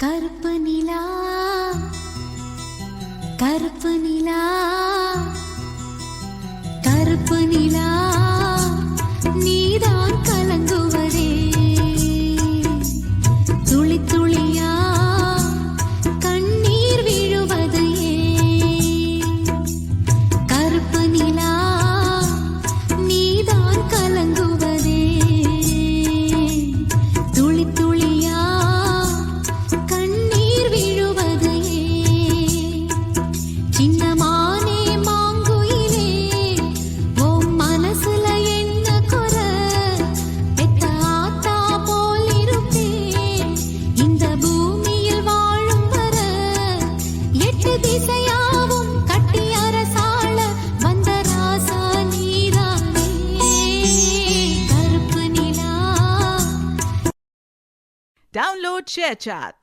கருப்பு நிலா கருப்பு நிலா கருப்பு நிலா நீதான் கலங்குவதே துளி துளியா கண்ணீர் விழுவது கருப்பு நிலா நீதான் கலங்குவதே துளி துளியா கண்ணீர் விழுவது சின்னமானே மாங்குயிலே உன் மனசுல என்ன குறை பெத்த ஆத்தா போல் இருப்பேன் இந்த பூமியில் வாழும் வர எட்டு திசையாவும் கட்டி அரசாள வந்த ராசா நீதானே கருப்பு நிலா. Download ShareChat.